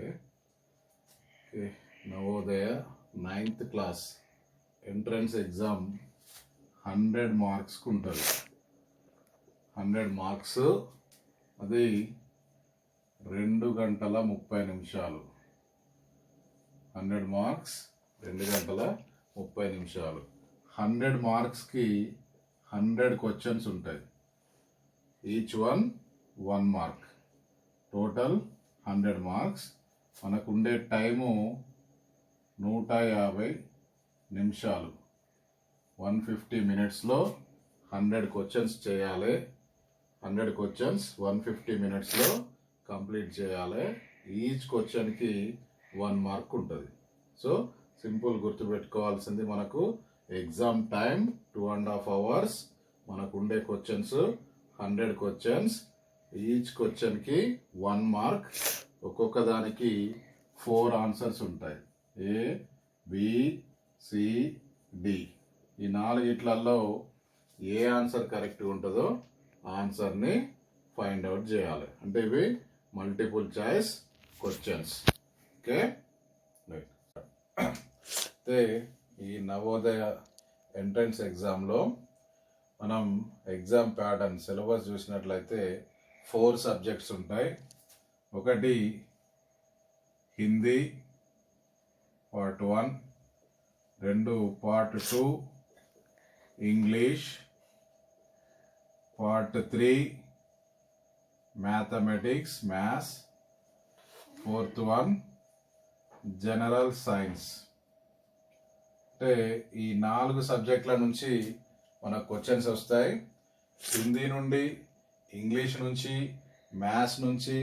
Okay. Okay. Navodaya 9th class entrance exam 100 marks ఉంటుంది. 100 marks అది 2 గంటల 30 నిమిషాలు. 100 మార్క్స్ 2 గంటల 30 నిమిషాలు. 100 మార్క్స్కి 100 క్వశ్చన్స్ ఉంటాయి. Each one 1 mark. Total 100 marks. మనకుండే టైము 150 నిమిషాలు. 150 మినిట్స్లో 100 క్వశ్చన్స్ చేయాలి. 100 క్వశ్చన్స్ 150 మినిట్స్లో కంప్లీట్ చేయాలి. ఈచ్ క్వశ్చన్కి 1 మార్క్ ఉంటుంది. సో సింపుల్ గుర్తుపెట్టుకోవాల్సింది, మనకు ఎగ్జామ్ టైం 2.5 hours. మనకు ఉండే క్వశ్చన్స్ 100 క్వశ్చన్స్. ఈచ్ క్వశ్చన్కి 1 మార్క్. ఒక్కొక్క దానికి 4 ఆన్సర్స్ ఉంటాయి. ఏ, బి, సి, డి. ఈ 4 ఏ ఆన్సర్ కరెక్ట్గా ఉంటుందో ఆన్సర్ని ఫైండ్ అవుట్ చేయాలి. అంటే ఇవి మల్టిపుల్ చాయిస్ క్వశ్చన్స్. ఓకే, అయితే ఈ నవోదయ ఎంట్రన్స్ ఎగ్జామ్లో మనం ఎగ్జామ్ ప్యాటర్న్ సిలబస్ చూసినట్లయితే 4 సబ్జెక్ట్స్ ఉంటాయి. ఒకటి Hindi part 1, 2 part 2, English part 3, mathematics maths, 4th one general science. అంటే ఈ 4 సబ్జెక్టుల నుంచి మనకు క్వశ్చన్స్ వస్తాయి. హిందీ నుండి, ఇంగ్లీష్ నుంచి, మ్యాథ్స్ నుంచి,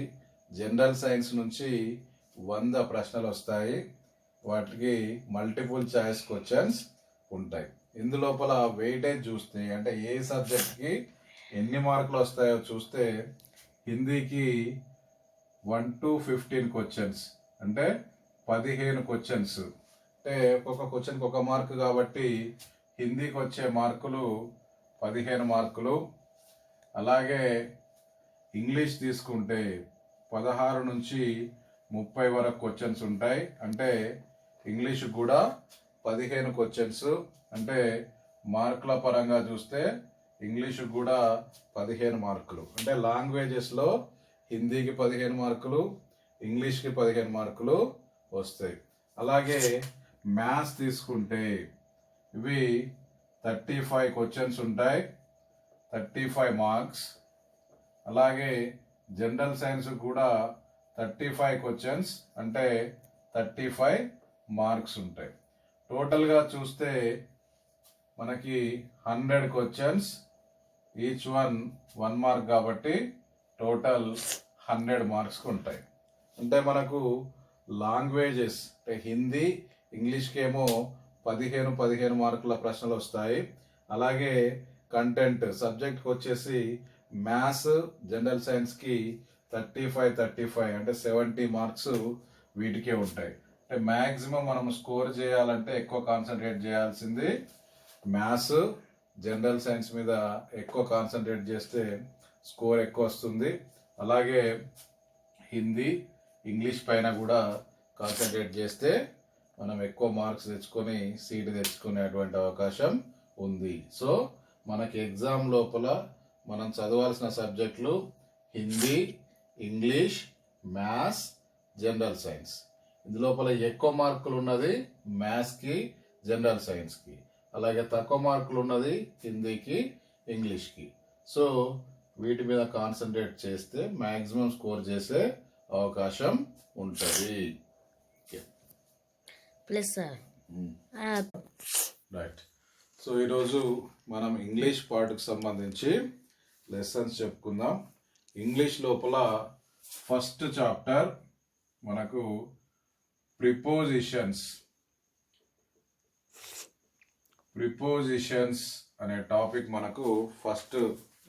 జనరల్ సైన్స్ నుంచి 100 ప్రశ్నలు వస్తాయి. వాటికి మల్టిపుల్ చాయిస్ క్వశ్చన్స్ ఉంటాయి. ఇందులోపల వెయిటేజ్ చూస్తే, అంటే ఏ సబ్జెక్ట్కి ఎన్ని మార్కులు వస్తాయో చూస్తే, హిందీకి 1 to 15 క్వశ్చన్స్, అంటే 15 క్వశ్చన్స్. అంటే ఒక్కొక్క క్వశ్చన్కి 1 మార్కు కాబట్టి హిందీకి వచ్చే మార్కులు 15 మార్కులు. అలాగే ఇంగ్లీష్ తీసుకుంటే 16 నుంచి 30 వరకు క్వశ్చన్స్ ఉంటాయి. అంటే ఇంగ్లీష్ కూడా 15 క్వశ్చన్స్. అంటే మార్కుల పరంగా చూస్తే ఇంగ్లీష్ కూడా 15 మార్కులు. అంటే లాంగ్వేజెస్లో హిందీకి 15 మార్కులు, ఇంగ్లీష్కి 15 మార్కులు వస్తాయి. అలాగే మ్యాథ్స్ తీసుకుంటే ఇవి 35 క్వశ్చన్స్ ఉంటాయి, 35 మార్క్స్. అలాగే జనరల్ సైన్స్ కూడా 35 క్వశ్చన్స్, అంటే 35 మార్క్స్ ఉంటాయి. టోటల్గా చూస్తే మనకి 100 క్వశ్చన్స్, ఈచ్ వన్ 1 మార్క్ కాబట్టి టోటల్ 100 మార్క్స్ ఉంటాయి. అంటే మనకు లాంగ్వేజెస్ అంటే హిందీ, ఇంగ్లీష్కి ఏమో 15 మార్కుల ప్రశ్నలు వస్తాయి. అలాగే కంటెంట్ సబ్జెక్ట్కి వచ్చేసి మ్యాథ్స్, జనరల్ సైన్స్కి 35 అంటే 70 మార్క్స్ వీటికే ఉంటాయి. అంటే మ్యాక్సిమం మనం స్కోర్ చేయాలంటే ఎక్కువ కాన్సన్ట్రేట్ చేయాల్సింది మ్యాథ్స్, జనరల్ సైన్స్ మీద ఎక్కువ కాన్సన్ట్రేట్ చేస్తే స్కోర్ ఎక్కువ వస్తుంది. అలాగే హిందీ, ఇంగ్లీష్ పైన కూడా కాన్సన్ట్రేట్ చేస్తే మనం ఎక్కువ మార్క్స్ తెచ్చుకొని సీట్ తెచ్చుకునేటువంటి అవకాశం ఉంది. సో మనకి ఎగ్జామ్ లోపల మనం చదవాల్సిన సబ్జెక్టులు Hindi, English, maths, general science. ఇందులోపల ఎక్కువ మార్కులు ఉన్నది మ్యాథ్స్కి, జనరల్ సైన్స్కి. అలాగే తక్కువ మార్కులు ఉన్నది హిందీకి, ఇంగ్లీష్కి. సో వీటి మీద కాన్సన్ట్రేట్ చేస్తే మ్యాక్సిమం స్కోర్ చేసే అవకాశం ఉంటుంది. రైట్. సో ఈరోజు మనం ఇంగ్లీష్ పార్ట్కి సంబంధించి లెసన్స్ చెప్పుకుందాం. ఇంగ్లీష్ లోపల ఫస్ట్ చాప్టర్ మనకు ప్రిపోజిషన్స్ అనే టాపిక్ మనకు ఫస్ట్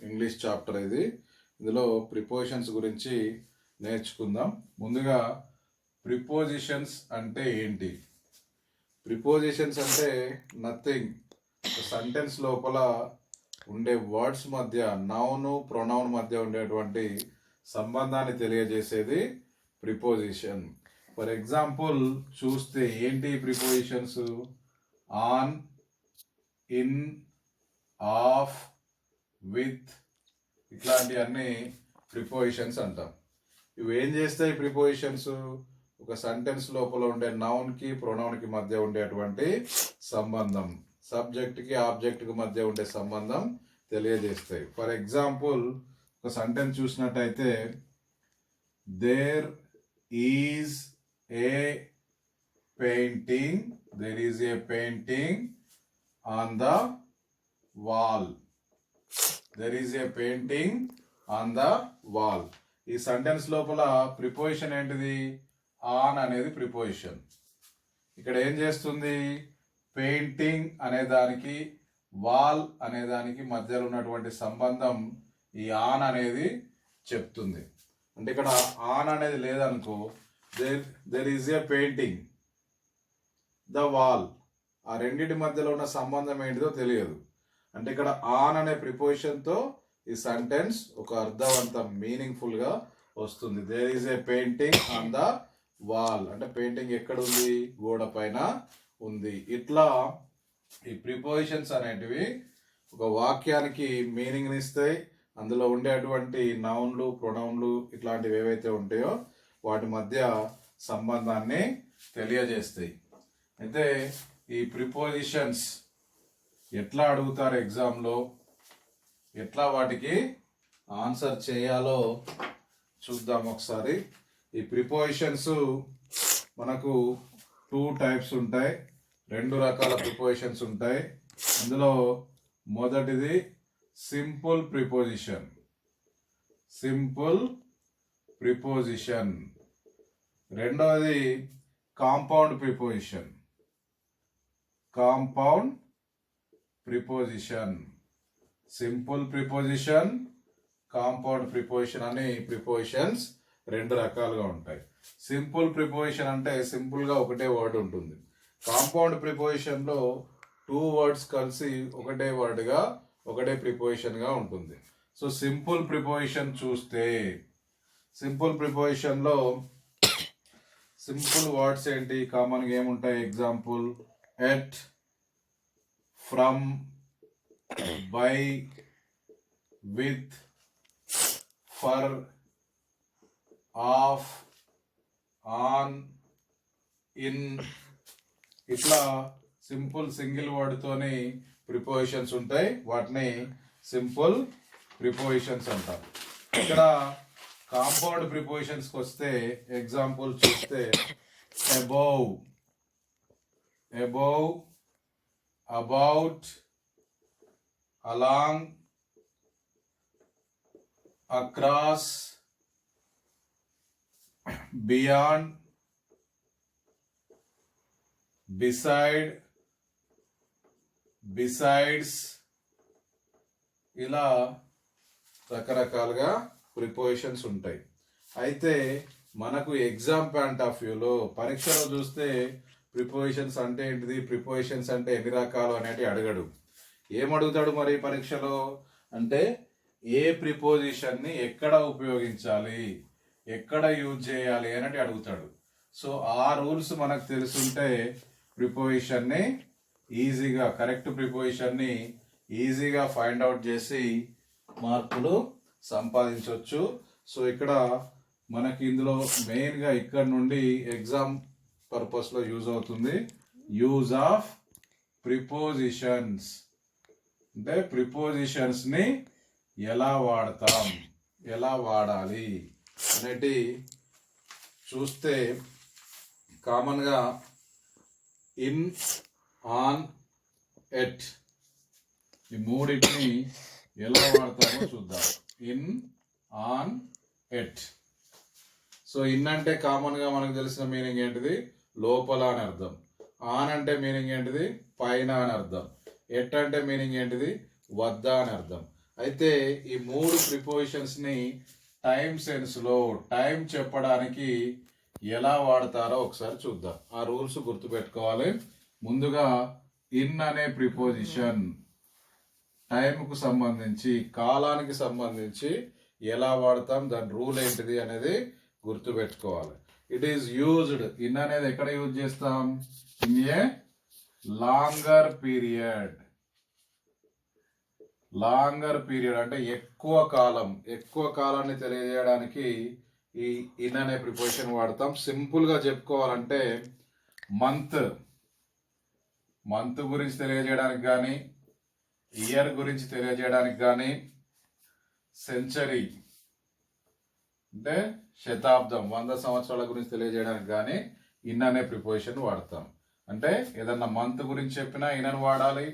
ఇంగ్లీష్ చాప్టర్ ఇది. ఇందులో ప్రిపోజిషన్స్ గురించి నేర్చుకుందాం. ముందుగా ప్రిపోజిషన్స్ అంటే ఏంటి? ప్రిపోజిషన్స్ అంటే నథింగ్. సెంటెన్స్ లోపల ఉండే వర్డ్స్ మధ్య, నౌన్, ప్రొనౌన్ మధ్య ఉండేటువంటి సంబంధాన్ని తెలియజేసేది ప్రిపోజిషన్. ఫర్ ఎగ్జాంపుల్ చూస్తే ఏంటి prepositions? On, in, of, with, ఇట్లాంటివన్నీ ప్రిపోజిషన్స్ అంటాం. ఇవి ఏం చేస్తాయి ప్రిపోజిషన్స్? ఒక సెంటెన్స్ లోపల ఉండే నౌన్ కి ప్రొనౌన్ కి మధ్య ఉండేటువంటి సంబంధం, సబ్జెక్ట్ కి ఆబ్జెక్ట్ కి మధ్య ఉండే సంబంధం తెలియజేస్తాయి. ఫర్ ఎగ్జాంపుల్ ఒక సెంటెన్స్ చూసినట్టయితే, there is a painting, there is a painting on the wall, there is a painting on the wall. ఈ సెంటెన్స్ లోపల ప్రిపోజిషన్ ఏంటిది? ఆన్ అనేది ప్రిపోజిషన్. ఇక్కడ ఏం చేస్తుంది? పెయింటింగ్ అనే దానికి వాల్ అనే దానికి మధ్యలో ఉన్నటువంటి సంబంధం ఈ ఆన్ అనేది చెప్తుంది. అంటే ఇక్కడ ఆన్ అనేది లేదనుకో, there is a painting the wall, ఆ రెండింటి మధ్యలో ఉన్న సంబంధం ఏంటిదో తెలియదు. అంటే ఇక్కడ ఆన్ అనే ప్రిపోజిషన్తో ఈ సెంటెన్స్ ఒక అర్థవంతం మీనింగ్ఫుల్ గా వస్తుంది. There is a painting on the wall అంటే పెయింటింగ్ ఎక్కడ ఉంది? గోడ పైన ఉంది. ఇట్లా ఈ ప్రిపోజిషన్స్ అనేటివి ఒక వాక్యానికి మీనింగ్ ఇస్తాయి. అందులో ఉండేటువంటి నౌన్లు, ప్రొనౌన్లు ఇట్లాంటివి ఏవైతే ఉంటాయో వాటి మధ్య సంబంధాన్ని తెలియజేస్తాయి. అయితే ఈ ప్రిపోజిషన్స్ ఎట్లా అడుగుతారు ఎగ్జామ్లో, ఎట్లా వాటికి ఆన్సర్ చేయాలో చూద్దాం ఒకసారి. ఈ ప్రిపోజిషన్స్ మనకు 2 టైప్స్ ఉంటాయి, 2 రకాల ప్రిపోజిషన్స్ ఉంటాయి. అందులో మొదటిది సింపుల్ ప్రిపోజిషన్, సింపుల్ ప్రిపోజిషన్. రెండవది compound preposition, compound preposition. Simple preposition, compound preposition అని ప్రిపోజిషన్స్ 2 రకాలుగా ఉంటాయి. సింపుల్ ప్రిపోజిషన్ అంటే సింపుల్ గా ఒకటే వర్డ్ ఉంటుంది. కాంపౌండ్ ప్రిపోజిషన్ లో 2 వర్డ్స్ కలిసి ఒకటే వర్డ్ గా ఒకటే ప్రిపోజిషన్ గా ఉంటుంది. సో సింపుల్ ప్రిపోజిషన్ చూస్తే, సింపుల్ ప్రిపోజిషన్ లో సింపుల్ వర్డ్స్ ఏంటి? కామన్ గా ఏముంటాయి? Example at, from, by, with, for, of, on, in, ఇట్లా సింపుల్ సింగిల్ వర్డ్ తోని ప్రిపోజిషన్స్ ఉంటాయి. వాటిని సింపుల్ ప్రిపోజిషన్స్ అంటారు. ఇక్కడ కాంపౌండ్ ప్రిపోజిషన్స్ కి వస్తే ఎగ్జాంపుల్ చూస్తే above, above, about, along, across, beyond, beside, besides, ఇలా రకరకాలుగా ప్రిపోజిషన్స్ ఉంటాయి. అయితే మనకు ఎగ్జామ్ పాయింట్ ఆఫ్ వ్యూలో పరీక్షలో చూస్తే ప్రిపోజిషన్స్ అంటే ఏంటిది, ప్రిపోజిషన్స్ అంటే ఎన్ని రకాలు అనేటి అడగడు. ఏమడుగుతాడు మరి పరీక్షలో అంటే ఏ ప్రిపోజిషన్ ని ఎక్కడ ఉపయోగించాలి, ఎక్కడ యూజ్ చేయాలి అనేది అడుగుతాడు. సో ఆ రూల్స్ మనకు తెలుసుంటే ప్రిపోజిషన్ ని ఈజీగా, కరెక్ట్ ప్రిపోజిషన్ ని ఈజీగా ఫైండ్ అవుట్ చేసి మార్కులు సంపాదించవచ్చు. సో ఇక్కడ మనకి ఇందులో మెయిన్ గా ఇక్కడ నుండి ఎగ్జామ్ పర్పస్ లో యూజ్ అవుతుంది యూజ్ ఆఫ్ ప్రిపోజిషన్స్. అంటే ప్రిపోజిషన్స్ ని ఎలా వాడతాం, ఎలా వాడాలి అనేటి చూస్తే కామన్ గా ఇన్, ఆన్, ఎట్ ఈ మూడింటిని ఎలా వాడతామో చూద్దాం. In, on, at. So in అంటే కామన్ గా మనకు తెలిసిన మీనింగ్ ఏంటిది, లోపల అని అర్థం. ఆన్ అంటే మీనింగ్ ఏంటిది, పైన అని అర్థం. ఎట్ అంటే మీనింగ్ ఏంటిది, వద్ద అని అర్థం. అయితే ఈ 3 ప్రిపోజిషన్స్ ని టైం సెన్స్ లో టైం చెప్పడానికి ఎలా వాడతారో ఒకసారి చూద్దాం. ఆ రూల్స్ గుర్తుపెట్టుకోవాలి. ముందుగా ఇన్ అనే ప్రిపోజిషన్ టైంకు సంబంధించి, కాలానికి సంబంధించి ఎలా వాడతాం, దాని రూల్ ఏంటిది అనేది గుర్తుపెట్టుకోవాలి. It is used. ఇన్ అనేది ఎక్కడ యూజ్ చేస్తాం? In a longer period. Longer period అంటే ఎక్కువ కాలం, ఎక్కువ కాలాన్ని తెలియజేయడానికి ఈ ఇన్ అనే ప్రిపోజిషన్ వాడతాం. సింపుల్ గా చెప్పుకోవాలంటే మంత్, మంత్ గురించి తెలియజేయడానికి కానీ, ఇయర్ గురించి తెలియజేయడానికి కానీ, సెంచరీ అంటే శతాబ్దం, 100 సంవత్సరాల గురించి తెలియజేయడానికి కానీ ఇన్ అనే ప్రిపోజిషన్ వాడతాం. అంటే ఏదన్నా మంత్ గురించి చెప్పినా ఇన్ అని వాడాలి,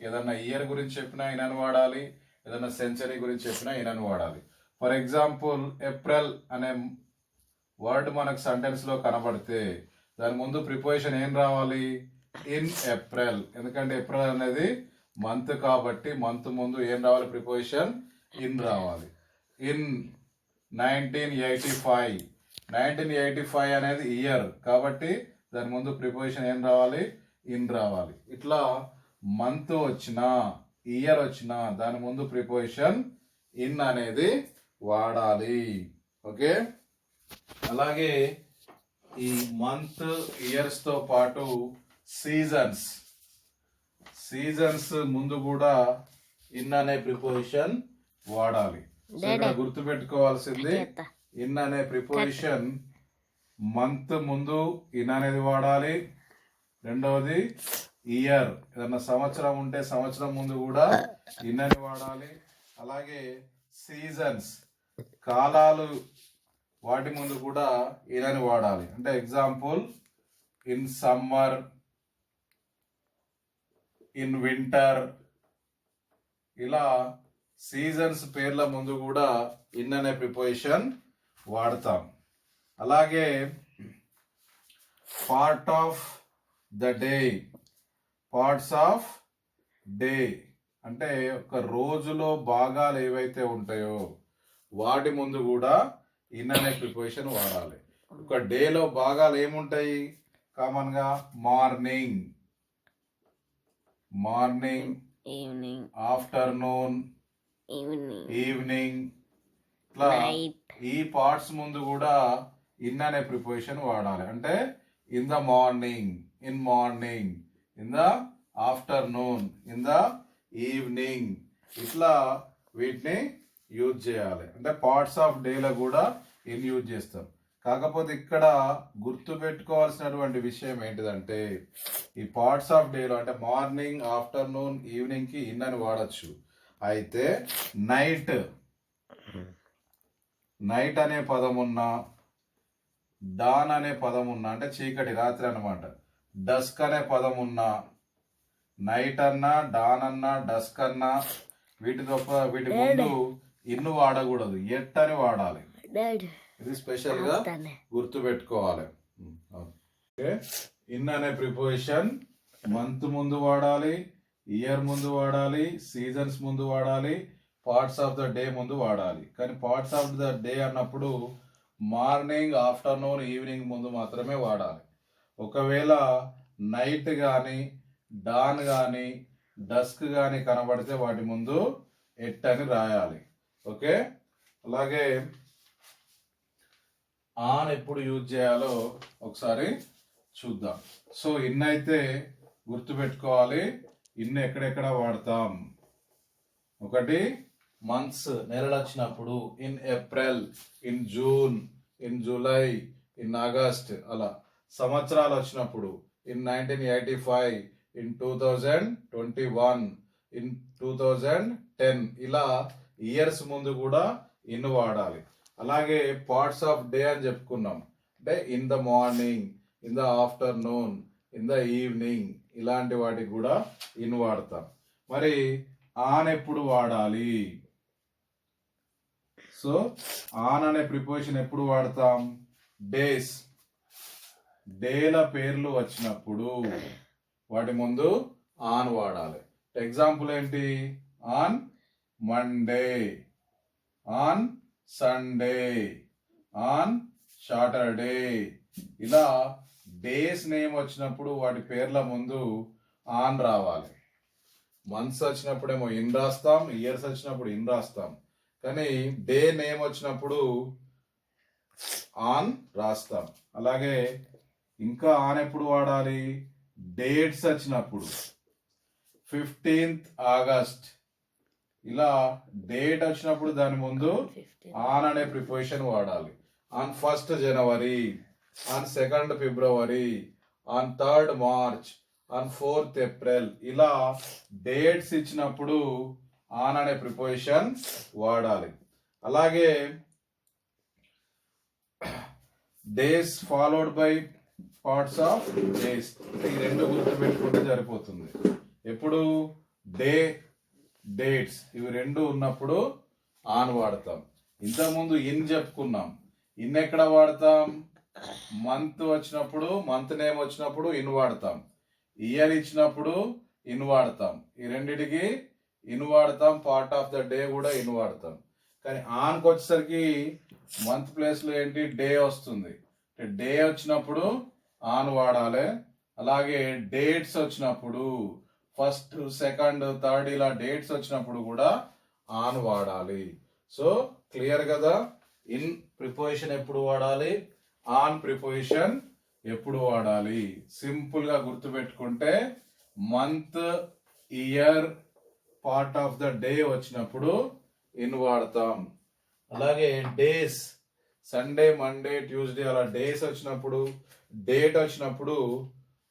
ఏదన్నా ఇయర్ గురించి చెప్పినా ఇన్ అని వాడాలి, ఏదన్నా సెంచరీ గురించి చెప్పినా ఇన్ అని వాడాలి. ఫర్ ఎగ్జాంపుల్ ఏప్రిల్ అనే వర్డ్ మనకు సెంటెన్స్ లో కనబడితే దాని ముందు ప్రిపోజిషన్ ఏం రావాలి? In April. ఎందుకంటే ఏప్రిల్ అనేది మంత్ కాబట్టి మంత్ ముందు ఏం రావాలి? ప్రిపోజిషన్ ఇన్ రావాలి. ఇన్ 1985, 1985 అనేది ఇయర్ కాబట్టి దాని ముందు ప్రిపోజిషన్ ఏం రావాలి? ఇన్ రావాలి. ఇట్లా మంత్ వచ్చినా ఇయర్ వచ్చినా దాని ముందు ప్రిపోజిషన్ ఇన్ అనేది వాడాలి. ఓకే, అలాగే ఈ మంత్ ఇయర్స్ తో పాటు సీజన్స్, సీజన్స్ ముందు కూడా ఇన్ అనే ప్రిపోజిషన్ వాడాలి. సో ఇక్కడ గుర్తుపెట్టుకోవాల్సింది ఇన్ అనే ప్రిపోజిషన్ మంత్ ముందు ఇన్ అనేది వాడాలి. రెండవది ఇయర్, ఏదన్నా సంవత్సరం ఉంటే సంవత్సరం ముందు కూడా ఇన్ అని వాడాలి. అలాగే సీజన్స్, కాలాలు, వాటి ముందు కూడా ఇన్ అని వాడాలి. అంటే example in summer, in winter, ఇలా సీజన్స్ పేర్ల ముందు కూడా ఇన్ అనే ప్రిపోజిషన్ వాడతాం. అలాగే part of the day, parts of day అంటే ఒక రోజులో భాగాలు ఏవైతే ఉంటాయో వాటి ముందు కూడా ఇన్ అనే ప్రిపోజిషన్ వాడాలి. ఒక డేలో భాగాలు ఏముంటాయి? కామన్ గా morning, morning, evening, afternoon, evening, ఇట్లా ఈ పార్ట్స్ ముందు కూడా ఇన్ అనే ప్రిపోజిషన్ వాడాలి. అంటే in the morning, in morning, in the afternoon, in the evening, ఇట్లా వీటిని యూజ్ చేయాలి. అంటే పార్ట్స్ ఆఫ్ డేలో కూడా ఇన్ యూజ్ చేస్తాం. కాకపోతే ఇక్కడ గుర్తు పెట్టుకోవాల్సినటువంటి విషయం ఏంటిదంటే ఈ పార్ట్స్ ఆఫ్ డేలో అంటే మార్నింగ్, ఆఫ్టర్నూన్, ఈవినింగ్ కి ఇన్ అని వాడచ్చు. అయితే నైట్, నైట్ అనే పదం ఉన్నా, డాన్ అనే పదం ఉన్నా అంటే చీకటి, రాత్రి అన్నమాట, డస్క్ అనే పదం ఉన్నా, నైట్ అన్నా, డాన్ అన్నా, డస్క్ అన్నా వీటి ముందు ఇన్ను వాడకూడదు, ఎట్ అని వాడాలి. ఇది స్పెషల్ గా గుర్తు పెట్టుకోవాలి. ఇన్ అనే ప్రిపోజిషన్ మంత్ ముందు వాడాలి, ఇయర్ ముందు వాడాలి, సీజన్స్ ముందు వాడాలి, పార్ట్స్ ఆఫ్ ద డే ముందు వాడాలి. కానీ పార్ట్స్ ఆఫ్ ద డే అన్నప్పుడు మార్నింగ్, ఆఫ్టర్నూన్, ఈవినింగ్ ముందు మాత్రమే వాడాలి. ఒకవేళ నైట్ కానీ, డాన్ కానీ, డస్క్ కానీ కనబడితే వాటి ముందు ఎట్ అని రాయాలి. ఓకే, అలాగే ఆన్ ఎప్పుడు యూజ్ చేయాలో ఒకసారి చూద్దాం. సో ఇన్ అయితే గుర్తుపెట్టుకోవాలి, ఇన్ ఎక్కడెక్కడ వాడతాం. ఒకటి మంత్స్, నెలలు వచ్చినప్పుడు in April, in June, in July, in August. అలా సంవత్సరాలు వచ్చినప్పుడు ఇన్ 1985, ఇన్ 2021, ఇన్ 2010, ఇలా ఇయర్స్ ముందు కూడా ఇన్ వాడాలి. అలాగే పార్ట్స్ ఆఫ్ డే అని చెప్పుకున్నాం అంటే in the morning, in the afternoon, in the evening, ఇలాంటి వాటికి కూడా ఇన్ వాడతాం. మరి ఆన్ ఎప్పుడు వాడాలి? సో ఆన్ అనే ప్రిపోజిషన్ ఎప్పుడు వాడతాం? డేస్, డేల పేర్లు వచ్చినప్పుడు వాటి ముందు ఆన్ వాడాలి. ఎగ్జాంపుల్ ఏంటి? On Monday, on Sunday, on Saturday. ఇలా డేస్ నేమ్ వచ్చినప్పుడు వాటి పేర్ల ముందు ఆన్ రావాలి. మంత్స్ వచ్చినప్పుడేమో ఇన్ రాస్తాం, ఇయర్స్ వచ్చినప్పుడు ఇన్ రాస్తాం. కానీ డే నేమ్ వచ్చినప్పుడు ఆన్ రాస్తాం. అలాగే ఇంకా ఆన్ ఎప్పుడు వాడాలి? డేట్స్ వచ్చినప్పుడు 15th ఆగస్ట్ ఇలా డేట్ వచ్చినప్పుడు దాని ముందు ఆన్ అనే ప్రిపోజిషన్ వాడాలి. On 1st January, on 2nd February, on 3rd March, on 4th April ఇలా డేట్స్ ఇచ్చినప్పుడు ఆన్ అనే ప్రిపోజిషన్ వాడాలి. అలాగే days followed by parts of days, ఈ రెండు గుర్తు పెట్టుకుంటే సరిపోతుంది. ఎప్పుడు డే డేట్స్ ఇవి రెండు ఉన్నప్పుడు ఆన్ వాడతాం. ఇంతకుముందు ఇన్ చెప్పుకున్నాం. ఇన్ ఎక్కడ వాడతాం? మంత్ వచ్చినప్పుడు, మంత్ నేమ్ వచ్చినప్పుడు ఇన్ వాడతాం. ఇయర్ ఇచ్చినప్పుడు ఇన్ వాడతాం. ఈ రెండిటికి ఇన్ వాడతాం. పార్ట్ ఆఫ్ ద డే కూడా ఇన్ వాడతాం. కానీ ఆన్కి వచ్చేసరికి మంత్ ప్లేస్ లో ఏంటి? డే వస్తుంది. డే వచ్చినప్పుడు ఆన్ వాడాలి. అలాగే డేట్స్ వచ్చినప్పుడు 1st, 2nd, 3rd ఇలా డేట్స్ వచ్చినప్పుడు కూడా ఆన్ వాడాలి. సో క్లియర్ కదా? ఇన్ ప్రిపోజిషన్ ఎప్పుడు వాడాలి, ఆన్ ప్రిపోజిషన్ ఎప్పుడు వాడాలి? సింపుల్ గా గుర్తుపెట్టుకుంటే month, year, part of the day వచ్చినప్పుడు ఇన్ వాడతాం. అలాగే డేస్ సండే, మండే, ట్యూస్డే అలా డేస్ వచ్చినప్పుడు, డేట్ వచ్చినప్పుడు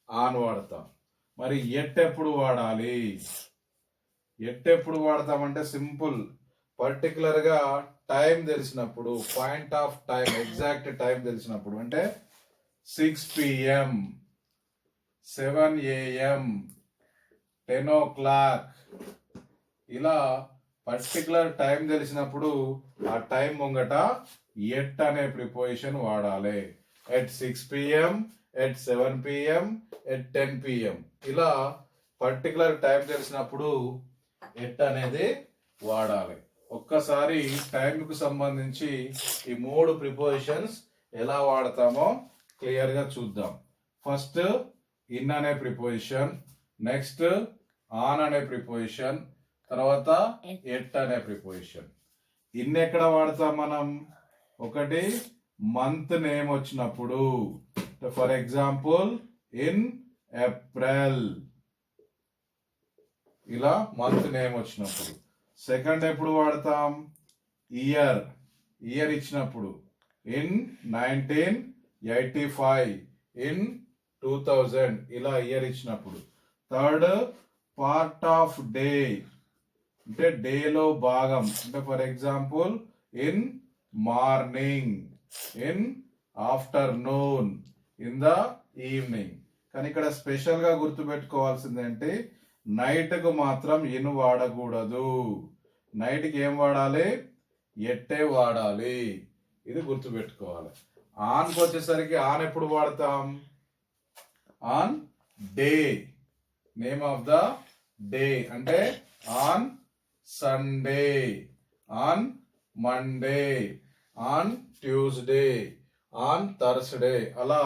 ఆన్ వాడతాం. మరి ఎట్ ఎప్పుడు వాడాలి? ఎట్ ఎప్పుడు వాడతామంటే సింపుల్, పర్టికులర్ గా టైం తెలిసినప్పుడు, point of time, exact time తెలిసినప్పుడు. అంటే 6 PM, 7 AM, 10 o'clock ఇలా పర్టికులర్ టైం తెలిసినప్పుడు ఆ టైం ముంగట ఎట్ అనే ప్రిపోజిషన్ వాడాలి. At 6 PM, at 7 PM, at 10 PM ఇలా పర్టికులర్ టైం తెలిసినప్పుడు ఎట్ అనేది వాడాలి. ఒక్కసారి టైంకు సంబంధించి ఈ 3 ప్రిపోజిషన్స్ ఎలా వాడతామో క్లియర్ గా చూద్దాం. ఫస్ట్ ఇన్ అనే ప్రిపోజిషన్, నెక్స్ట్ ఆన్ అనే ప్రిపోజిషన్, తర్వాత ఎట్ అనే ప్రిపోజిషన్. ఇన్ ఎక్కడ వాడతాం మనం? ఒకటి మంత్ నేమ్ వచ్చినప్పుడు, ఫర్ ఎగ్జాంపుల్ ఇన్ ఏప్రిల్ ఇలా మంత్ నేమ్ వచ్చినప్పుడు. సెకండ్ ఎప్పుడు వాడతాం? ఇయర్, ఇయర్ ఇచ్చినప్పుడు ఇన్ 1985, ఇన్ 2000 ఇలా ఇయర్ ఇచ్చినప్పుడు. థర్డ్ పార్ట్ ఆఫ్ డే అంటే డేలో భాగం, అంటే for example in morning, in afternoon, in the evening. కానీ ఇక్కడ స్పెషల్ గా గుర్తుపెట్టుకోవాల్సింది ఏంటి? నైట్ కు మాత్రం ఇన్ వాడకూడదు. నైట్ కి ఏం వాడాలి? ఎట్టే వాడాలి. ఇది గుర్తుపెట్టుకోవాలి. ఆన్ కి వచ్చేసరికి ఆన్ ఎప్పుడు వాడతాం? On day, name of the day అంటే on Sunday, on Monday, on Tuesday, on Thursday అలా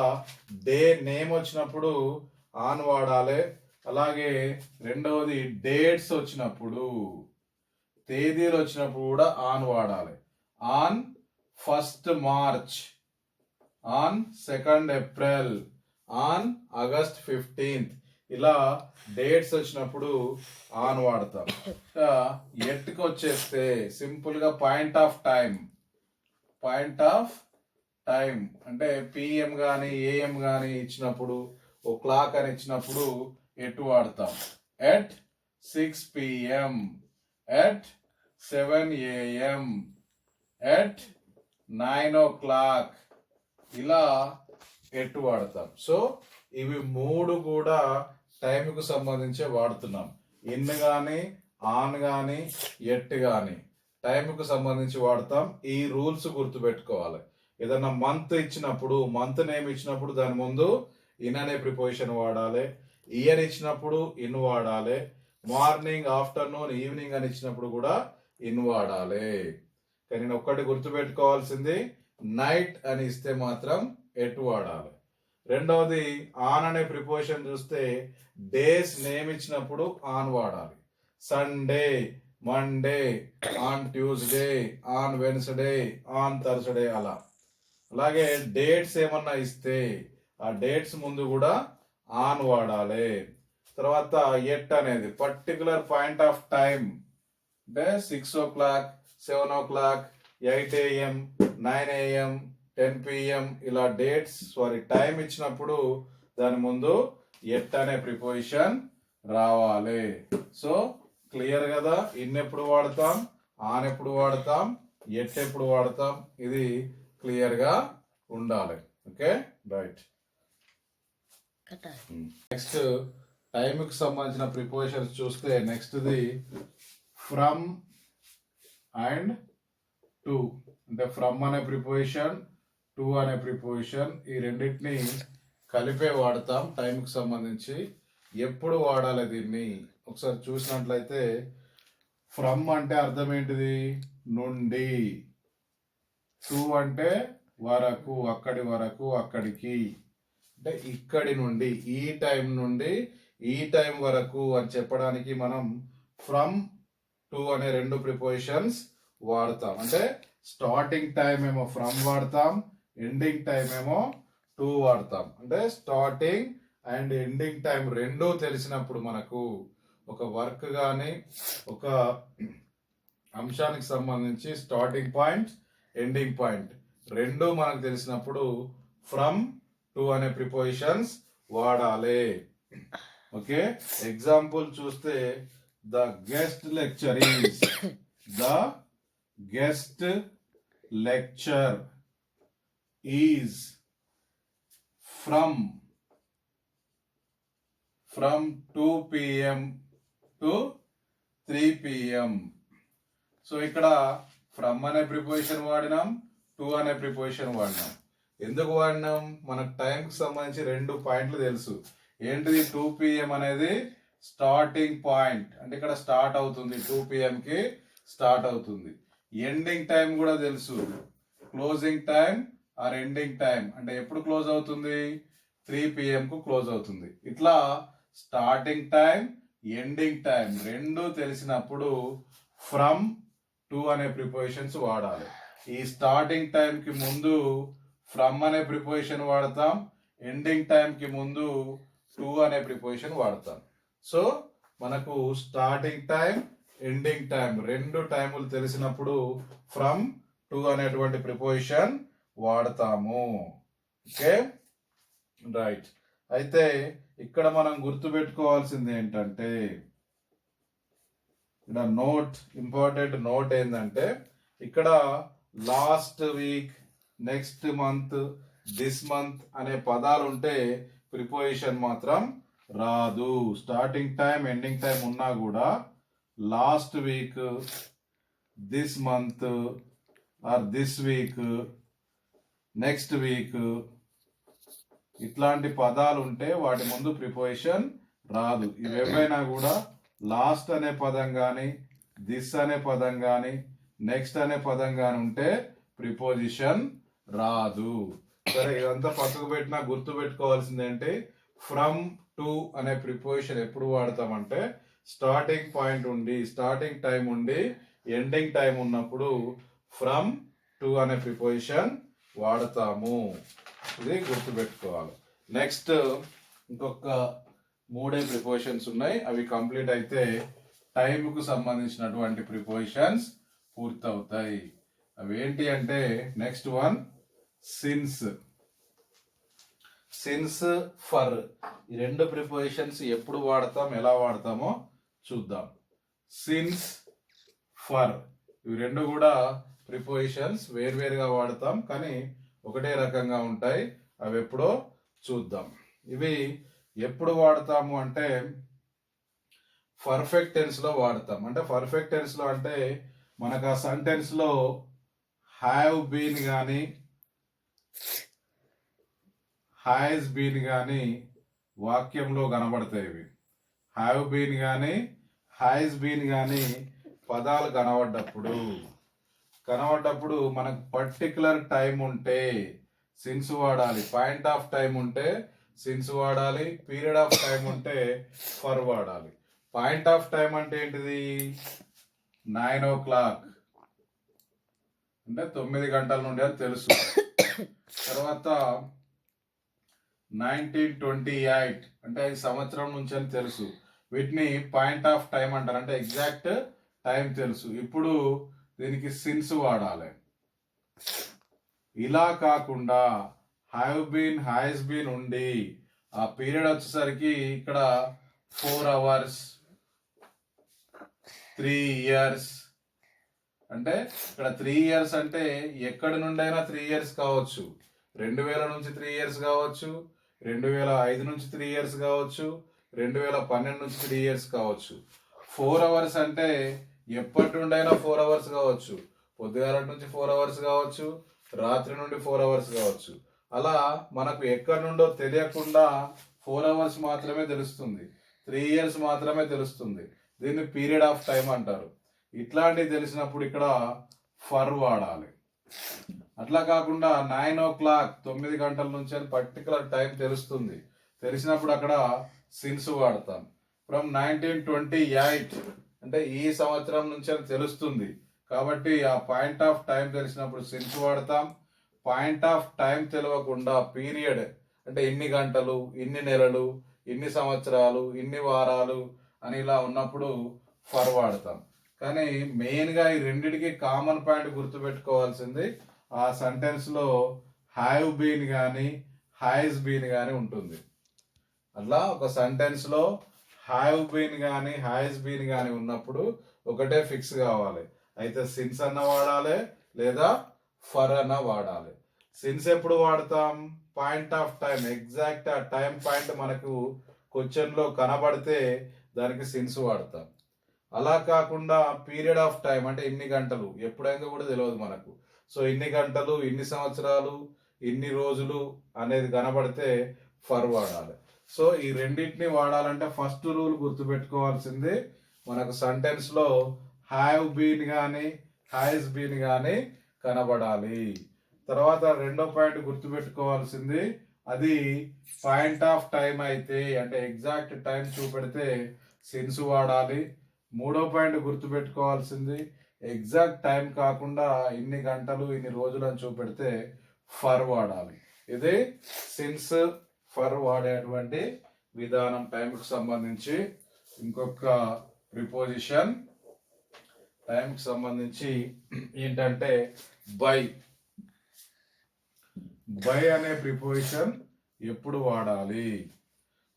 డే నేమ్ వచ్చినప్పుడు ఆన్ వాడాలి. అలాగే రెండవది డేట్స్ వచ్చినప్పుడు, తేదీలు వచ్చినప్పుడు కూడా ఆన్ వాడాలి. On 1st March, on 2nd April, on August 15th ఇలా డేట్స్ వచ్చినప్పుడు ఆన్ వాడతాం. ఎట్కి వచ్చేస్తే సింపుల్ గా point of time, point of time అంటే పిఎం గాని ఏఎం గాని ఇచ్చినప్పుడు, ఓ క్లాక్ అని ఇచ్చినప్పుడు ఎటు వాడతాం? At 6 PM, at 7 AM, at 9 o'clock ఇలా ఎటు వాడతాం. సో ఇవి 3 కూడా టైంకు సంబంధించి వాడుతున్నాం. ఇన్ గాని, ఆన్ గాని, ఎట్ గాని టైంకు సంబంధించి వాడతాం. ఈ రూల్స్ గుర్తుపెట్టుకోవాలి. ఏదన్నా మంత్ ఇచ్చినప్పుడు, మంత్ నేమ్ ఇచ్చినప్పుడు దాని ముందు ఇన్ అనే ప్రిపోజిషన్ వాడాలి. ఇయర్ ఇచ్చినప్పుడు ఇన్ వాడాలి. మార్నింగ్, ఆఫ్టర్నూన్, ఈవినింగ్ అని ఇచ్చినప్పుడు కూడా ఇన్ వాడాలి. కానీ నేను ఒక్కటి గుర్తుపెట్టుకోవాల్సింది, నైట్ అని ఇస్తే మాత్రం ఎట్ వాడాలి. రెండవది ఆన్ అనే ప్రిపోజిషన్ చూస్తే డేస్ నేమ్ ఇచ్చినప్పుడు ఆన్ వాడాలి. Sunday, Monday, on Tuesday, on Wednesday, on Thursday అలా. అలాగే డేట్స్ ఏమన్నా ఇస్తే ఆ డేట్స్ ముందు కూడా ఆన్ వాడాలి. తర్వాత ఎట్ అనేది పర్టికులర్ పాయింట్ ఆఫ్ టైం, అంటే 6 o'clock, 7 o'clock, 8 AM, 9 AM, 10 PM ఇలా డేట్స్ టైం ఇచ్చినప్పుడు దాని ముందు ఎట్ అనే ప్రిపోజిషన్ రావాలి. సో క్లియర్ కదా, ఇన్ ఎప్పుడు వాడతాం, ఆన్ ఎప్పుడు వాడతాం, ఎట్ ఎప్పుడు వాడతాం, ఇది క్లియర్ గా ఉండాలి. Okay right. నెక్స్ట్ టైం కి సంబంధించిన ప్రిపోజిషన్స్ చూస్తే next the from and to, అంటే ఫ్రమ్ అనే ప్రిపోజిషన్, టు అనే ప్రిపోజిషన్, ఈ రెండింటిని కలిపే వాడతాం టైం కి సంబంధించి. ఎప్పుడు వాడాలి దీన్ని ఒకసారి చూసినట్లయితే ఫ్రమ్ అంటే అర్థం ఏంటిది, నుండి. టు అంటే వరకు, అక్కడి వరకు, అక్కడికి, అంటే ఇక్కడి నుండి, ఈ టైం నుండి ఈ టైం వరకు అని చెప్పడానికి మనం ఫ్రమ్ టు అనే రెండు ప్రిపోజిషన్స్ వాడతాం. అంటే స్టార్టింగ్ టైం ఏమో ఫ్రమ్ వాడతాం, ఎండింగ్ టైం ఏమో టు వాడతాం. అంటే స్టార్టింగ్ అండ్ ఎండింగ్ టైం రెండూ తెలిసినప్పుడు మనకు ఒక వర్క్ కానీ ఒక అంశానికి సంబంధించి స్టార్టింగ్ పాయింట్ ఎండింగ్ పాయింట్ రెండూ మనకు తెలిసినప్పుడు ఫ్రమ్ టు అనే ప్రిపోజిషన్స్ వాడాలి. ఓకే, ఎగ్జాంపుల్ చూస్తే the guest lecture is, the guest lecture is from 2 PM to 3 PM. So ఇక్కడ ఫ్రమ్ అనే ప్రిపోజిషన్ వాడినాం, టు అనే ప్రిపోజిషన్ వాడినాం. ఎందుకు వాడినాం, మనకు టైంకి సంబంధించి రెండు పాయింట్లు తెలుసు. ఏంటిది, 2 PM అనేది స్టార్టింగ్ పాయింట్, అంటే ఇక్కడ స్టార్ట్ అవుతుంది, 2 PM కి స్టార్ట్ అవుతుంది. ఎండింగ్ టైం కూడా తెలుసు, closing time or ending time, అంటే ఎప్పుడు క్లోజ్ అవుతుంది, 3 PM కు క్లోజ్ అవుతుంది. ఇట్లా స్టార్టింగ్ టైం ఎండింగ్ టైం రెండు తెలిసినప్పుడు ఫ్రమ్ టు అనే ప్రిపోజిషన్స్ వాడాలి. ఈ స్టార్టింగ్ టైం కి ముందు ఫ్రమ్ అనే ప్రిపోజిషన్ వాడతాం, ఎండింగ్ టైం కి ముందు టు అనే ప్రిపోజిషన్ వాడతాం. సో మనకు స్టార్టింగ్ టైం ఎండింగ్ టైం రెండు టైములు తెలిసినప్పుడు ఫ్రమ్ టు అనేటువంటి ప్రిపోజిషన్ వాడతాము. Okay right. అయితే ఇక్కడ మనం గుర్తుపెట్టుకోవాల్సింది ఏంటంటే, ఇక్కడ నోట్, ఇంపార్టెంట్ నోట్ ఏంటంటే, ఇక్కడ last week, next month, this month అనే పదాలు ఉంటే ప్రిపోజిషన్ మాత్రం రాదు. స్టార్టింగ్ టైం ఎండింగ్ టైం ఉన్నా కూడా last week, this month or this week, next week ఇట్లాంటి పదాలు ఉంటే వాటి ముందు ప్రిపోజిషన్ రాదు. ఇవేవైనా కూడా లాస్ట్ అనే పదం కానీ, దిస్ అనే పదం కానీ, నెక్స్ట్ అనే పదం కానీ ఉంటే ప్రిపోజిషన్ రాదు. సరే, ఇదంతా పక్కకు పెట్టినా గుర్తు పెట్టుకోవాల్సింది ఏంటి, ఫ్రమ్ టు అనే ప్రిపోజిషన్ ఎప్పుడు వాడతామంటే స్టార్టింగ్ పాయింట్ ఉండి, స్టార్టింగ్ టైం ఉండి, ఎండింగ్ టైం ఉన్నప్పుడు ఫ్రమ్ టు అనే ప్రిపోజిషన్ వాడతాము. ఇది గుర్తుపెట్టుకోవాలి. నెక్స్ట్ ఇంకొక 3 ప్రిపోజిషన్స్ ఉన్నాయి, అవి కంప్లీట్ అయితే టైంకు సంబంధించినటువంటి ప్రిపోజిషన్స్ పూర్తవుతాయి. అవి ఏంటి అంటే, next one since, since, for. ఈ రెండు ప్రిపోజిషన్స్ ఎప్పుడు వాడతాం, ఎలా వాడతామో చూద్దాం. సిన్స్, ఫర్, ఇవి రెండు కూడా ప్రిపోజిషన్స్ వేర్వేరుగా వాడతాం, కానీ ఒకటే రకంగా ఉంటాయి. అవి ఎప్పుడో చూద్దాం. ఇవి ఎప్పుడు వాడతాము అంటే పర్ఫెక్ట్ టెన్స్ లో వాడతాం. అంటే పర్ఫెక్ట్ టెన్స్ లో అంటే మనకు ఆ సెంటెన్స్ లో హ్యావ్ బీన్ కానీ, హ్యాస్ బీన్ కానీ వాక్యంలో కనబడతాయి. ఇవి హ్యావ్ బీన్ కానీ, హ్యాస్ బీన్ కానీ పదాలు కనబడ్డప్పుడు మనకు పర్టికులర్ టైం ఉంటే సిన్స్ వాడాలి, పాయింట్ ఆఫ్ టైం ఉంటే సిన్స్ వాడాలి, పీరియడ్ ఆఫ్ టైం ఉంటే ఫర్ వాడాలి. పాయింట్ ఆఫ్ టైం అంటే ఏంటిది, 9 o'clock అంటే 9 గంటల నుండి అని తెలుసు. తర్వాత 1928 అంటే ఈ సంవత్సరం నుంచి అని తెలుసు. వీటిని పాయింట్ ఆఫ్ టైం అంటారు, అంటే ఎగ్జాక్ట్ టైం తెలుసు. ఇప్పుడు దీనికి సిన్స్ వాడాలి. ఇలా కాకుండా హ్యావ్ బీన్, హ్యాస్ బీన్ ఉండి ఆ పీరియడ్ వచ్చేసరికి ఇక్కడ 4 hours, 3 years, అంటే ఇక్కడ 3 years అంటే ఎక్కడి నుండైనా 3 years కావచ్చు. 2000 నుంచి 3 years కావచ్చు, 2005 నుంచి 3 years కావచ్చు, 2012 నుంచి 3 years కావచ్చు. 4 hours అంటే ఎప్పటి నుండైనా 4 hours కావచ్చు. పొద్దుగాల నుంచి 4 hours కావచ్చు, రాత్రి నుండి 4 hours కావచ్చు. అలా మనకు ఎక్కడి నుండో తెలియకుండా 4 hours మాత్రమే తెలుస్తుంది, 3 years మాత్రమే తెలుస్తుంది. దీన్ని పీరియడ్ ఆఫ్ టైం అంటారు. ఇట్లాంటివి తెలిసినప్పుడు ఇక్కడ ఫర్ వాడాలి. అట్లా కాకుండా 9 o'clock 9 గంటల నుంచి అని పర్టికులర్ టైం తెలుస్తుంది, తెలిసినప్పుడు అక్కడ సిన్స్ వాడతాం. ఫ్రమ్ 1928 అంటే ఈ సంవత్సరం నుంచి అని తెలుస్తుంది కాబట్టి ఆ పాయింట్ ఆఫ్ టైం తెలిసినప్పుడు సిన్స్ వాడతాం. పాయింట్ ఆఫ్ టైం తెలియకుండా పీరియడ్ అంటే ఇన్ని గంటలు, ఇన్ని నెలలు, ఇన్ని సంవత్సరాలు, ఇన్ని వారాలు అని ఇలా ఉన్నప్పుడు ఫర్ వాడతాం. కానీ మెయిన్గా ఈ రెండిటికి కామన్ పాయింట్ గుర్తుపెట్టుకోవాల్సింది ఆ సెంటెన్స్లో హ్యావ్ బీన్ కానీ హ్యాస్ బీన్ కానీ ఉంటుంది. అట్లా ఒక సెంటెన్స్లో హ్యావ్ బీన్ కానీ హ్యాస్ బీన్ కానీ ఉన్నప్పుడు ఒకటే ఫిక్స్ కావాలి, అయితే సిన్స్ అన్న వాడాలి లేదా ఫర్ అన్న వాడాలి. సిన్స్ ఎప్పుడు వాడతాం? పాయింట్ ఆఫ్ టైం, ఎగ్జాక్ట్ ఆ టైం పాయింట్ మనకు క్వశ్చన్లో కనబడితే దానికి సిన్స్ వాడతాం. అలా కాకుండా పీరియడ్ ఆఫ్ టైం అంటే ఇన్ని గంటలు ఎప్పుడైందో కూడా తెలియదు మనకు. సో ఇన్ని గంటలు, ఇన్ని సంవత్సరాలు, ఇన్ని రోజులు అనేది కనబడితే ఫర్ వాడాలి. సో ఈ రెండింటిని వాడాలంటే ఫస్ట్ రూల్ గుర్తుపెట్టుకోవాల్సింది మనకు సెంటెన్స్లో హ్యావ్ బీన్ కానీ హ్యాస్ బీన్ కానీ కనబడాలి. తర్వాత రెండో పాయింట్ గుర్తుపెట్టుకోవాల్సింది అది పాయింట్ ఆఫ్ టైం అయితే అంటే ఎగ్జాక్ట్ టైం చూపెడితే సిన్స్ వాడాలి. మూడో పాయింట్ గుర్తుపెట్టుకోవాల్సింది ఎగ్జాక్ట్ టైం కాకుండా ఇన్ని గంటలు, ఇన్ని రోజులు అని చూపెడితే ఫర్ వాడాలి. ఇది సిన్స్ ఫర్ వాడేటువంటి విధానం. టైంకి సంబంధించి ఇంకొక ప్రిపోజిషన్ టైంకి సంబంధించి ఏంటంటే బై. బై అనే ప్రిపోజిషన్ ఎప్పుడు వాడాలి?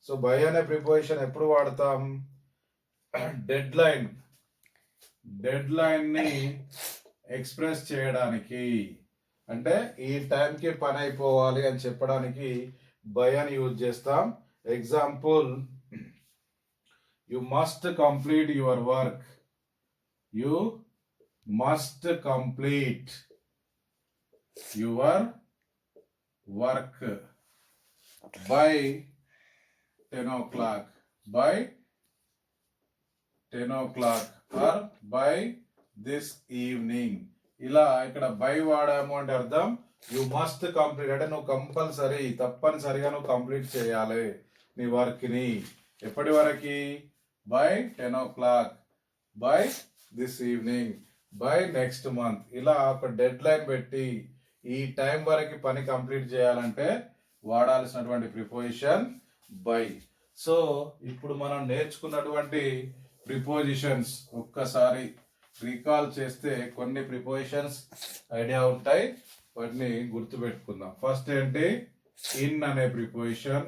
సో బై అనే ప్రిపోజిషన్ ఎప్పుడు వాడతాం? డెడ్ లైన్ ని ఎక్స్ప్రెస్ చేయడానికి, అంటే ఈ టైంకి పని అయిపోవాలి అని చెప్పడానికి బై అని యూజ్ చేస్తాం. Example, you must complete your work. You must complete your work by 10 o'clock, by 10 o'clock or by this evening. ఇలా ఇక్కడ బై వాడాము అంటే అర్థం యు మస్ట్ కంప్లీట్ అంటే నువ్వు కంపల్సరీ, తప్పనిసరిగా నువ్వు కంప్లీట్ చేయాలి నీ వర్క్ని. ఎప్పటి వరకు? By 10 o'clock, by this evening, by next month. ఇలా ఒక డెడ్ లైన్ పెట్టి ఈ టైం వరకు పని కంప్లీట్ చేయాలంటే వాడాల్సినటువంటి ప్రిపోజిషన్ బై. సో ఇప్పుడు మనం నేర్చుకున్నటువంటి ప్రిపోజిషన్స్ ఒక్కసారి రీకాల్ చేస్తే కొన్ని ప్రిపోజిషన్స్ ఐడియా ఉంటాయి, వాటిని గుర్తుపెట్టుకుందాం. ఫస్ట్ ఏంటి? ఇన్ అనే ప్రిపోజిషన్.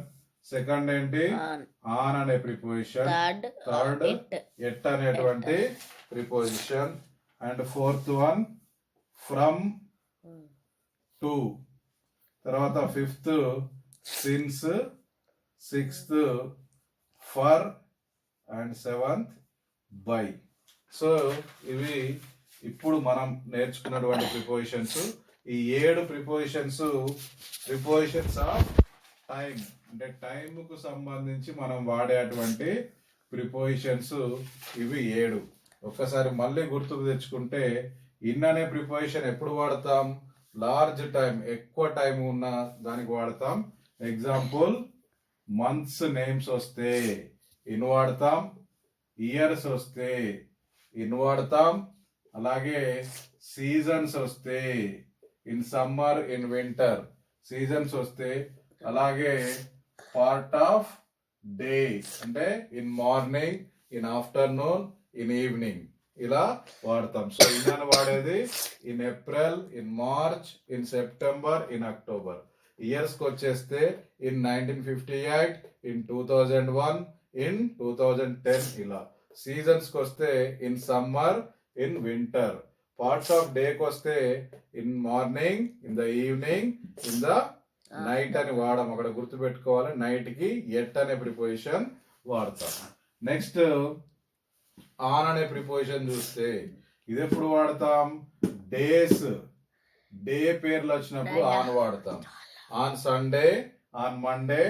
సెకండ్ ఏంటి? ఆన్ అనే ప్రిపోజిషన్. థర్డ్ ఎట్ అనేటువంటి preposition. And fourth one from to. తర్వాత fifth since, sixth for and seventh by. So ఇవి ఇప్పుడు మనం నేర్చుకున్నటువంటి ప్రిపోజిషన్స్. ఈ 7 ప్రిపోజిషన్స్ ఆఫ్ టైం, అంటే టైంకు సంబంధించి మనం వాడేటువంటి ప్రిపోజిషన్స్ ఇవి 7. ఒక్కసారి మళ్ళీ గుర్తుకు తెచ్చుకుంటే ఇన్ అనే ప్రిపోజిషన్ ఎప్పుడు వాడతాం? లార్జ్ టైం, ఎక్కువ టైం ఉన్న దానికి వాడతాం. ఎగ్జాంపుల్, మంత్స్ నేమ్స్ వస్తే ఇన్ వాడతాం, ఇయర్స్ వస్తే ఇన్ వాడతాం, అలాగే సీజన్స్ వస్తే in summer, in winter, seasons వస్తే, అలాగే పార్ట్ ఆఫ్ డే అంటే in morning, in afternoon, in evening ఇలా వాడతాం. సో ఇన్ వాడేది in April, in March, in September, in October. ఇయర్స్కి వచ్చేస్తే ఇన్ 1958, ఇన్ 2001, ఇన్ 2010 ఇలా. సీజన్స్కి వస్తే in summer, in winter. Parts of డేకి వస్తే in morning, in the evening, in the night అని వాడడం. అక్కడ గుర్తుపెట్టుకోవాలి, నైట్ కి ఎట్ అనే ప్రిపోజిషన్ వాడతాం. నెక్స్ట్ ఆన్ అనే ప్రిపోజిషన్ చూస్తే ఇది ఎప్పుడు వాడతాం? డేస్, డే పేర్లు వచ్చినప్పుడు ఆన్ వాడతాం. On Sunday, on Monday,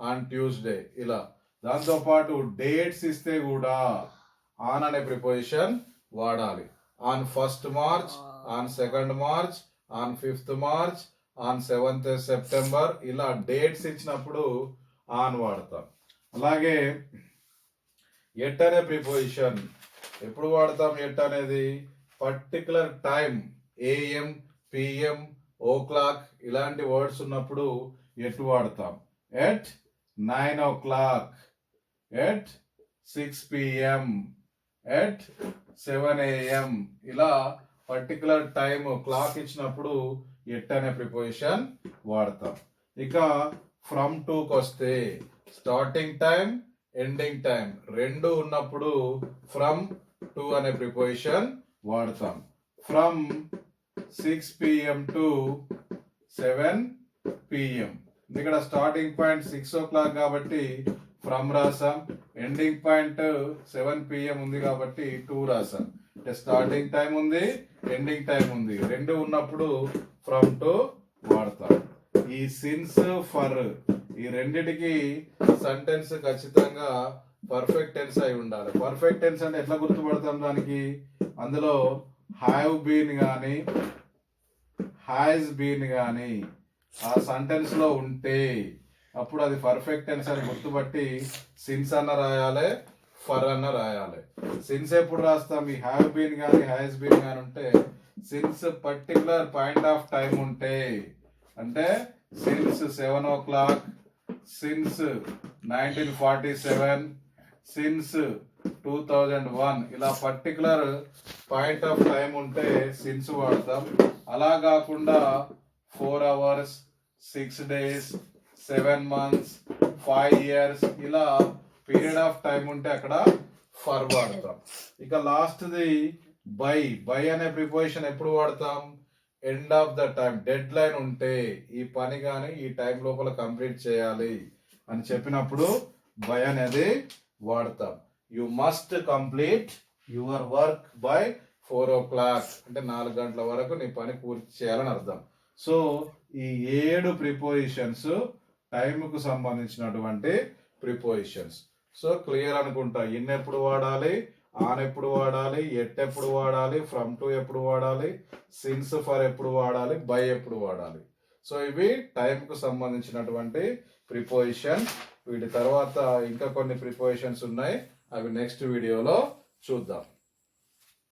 on Tuesday ఇలా. దాంతో పాటు డేట్స్ ఇస్తే కూడా ఆన్ అనే ప్రిపోజిషన్ వాడాలి. On 1st March, on 2nd March, on 5th March, on 7th September ఇలా డేట్స్ ఇచ్చినప్పుడు ఆన్ వాడతాం. అలాగే ఎట్ అనే ప్రిపోజిషన్ ఎప్పుడు వాడతాం? ఎట్ అనేది particular time, AM, PM, o'clock ఇలాంటి వర్డ్స్ ఉన్నప్పుడు ఎట్ వాడతాం. At 9 o'clock, at 6 PM, at 7 AM ఇలా పర్టికులర్ టైం క్లాక్ ఇచ్చినప్పుడు ఎట్ అనే ప్రిపోజిషన్ వాడతాం. ఇక ఫ్రమ్ టుకి వస్తే స్టార్టింగ్ టైం, ఎండింగ్ టైం రెండు ఉన్నప్పుడు ఫ్రమ్ టు అనే ప్రిపోజిషన్ వాడతాం. From 6 PM to 7 PM. ఇక్కడ స్టార్టింగ్ పాయింట్ 6 o'clock కాబట్టి ఫ్రమ్ రాసాం, ఎండింగ్ పాయింట్ 7 PM ఉంది కాబట్టి 2 రాసాం. అంటే స్టార్టింగ్ టైం ఉంది, ఎండింగ్ టైం ఉంది, రెండు ఉన్నప్పుడు ఫ్రమ్ టు వాడతాం. ఈ సిన్స్, ఫర్ ఈ రెండిటికి సెంటెన్స్ ఖచ్చితంగా పర్ఫెక్ట్ టెన్స్ అయి ఉండాలి. పర్ఫెక్ట్ టెన్స్ అంటే ఎట్లా గుర్తుపడతాం దానికి? అందులో హ్యావ్ బీన్ కానీ హ్యాస్ బీన్ కానీ ఆ సెంటెన్స్ లో ఉంటే అప్పుడు అది పర్ఫెక్ట్ టెన్స్ అని గుర్తుపట్టి సిన్స్ అన్న రాయాలి, ఫర్ అన్న రాయాలి. సిన్స్ ఎప్పుడు రాస్తాం? ఈ హ్యావ్ బీన్ కానీ హ్యాస్ బీన్ కానీ ఉంటే since particular point of time ఉంటే, అంటే సిన్స్ 7 o'clock, సిన్స్ 1947, సిన్స్ 2001 ఇలా పర్టికులర్ పాయింట్ ఆఫ్ టైం ఉంటే సిన్స్ వాడతాం. అలా కాకుండా 4 hours, 6 days, 7 months, 5 years ఇలా పీరియడ్ ఆఫ్ టైం ఉంటే అక్కడ ఫర్ వాడతాం. ఇక లాస్ట్ది బై. బై అనే ప్రిపోజిషన్ ఎప్పుడు వాడతాం? End of the time, dead line ఉంటే ఈ పని కానీ ఈ టైం లోపల కంప్లీట్ చేయాలి అని చెప్పినప్పుడు బై అనేది వాడతాం. You must complete your work by 4 o'clock అంటే 4 గంటల వరకు నీ పని పూర్తి చేయాలని అర్థం. సో ఈ 7 ప్రిపోజిషన్స్ టైంకు సంబంధించినటువంటి ప్రిపోజిషన్స్. సో క్లియర్ అనుకుంటా. ఇన్ ఎప్పుడు వాడాలి, ఆన్ ఎప్పుడు వాడాలి, ఎట్ ఎప్పుడు వాడాలి, ఫ్రమ్ టు ఎప్పుడు వాడాలి, సిన్స్, ఫర్ ఎప్పుడు వాడాలి, బై ఎప్పుడు వాడాలి. సో ఇవి టైంకు సంబంధించినటువంటి ప్రిపోజిషన్. వీటి తర్వాత ఇంకా కొన్ని ప్రిపోజిషన్స్ ఉన్నాయి, అవి నెక్స్ట్ వీడియోలో చూద్దాం.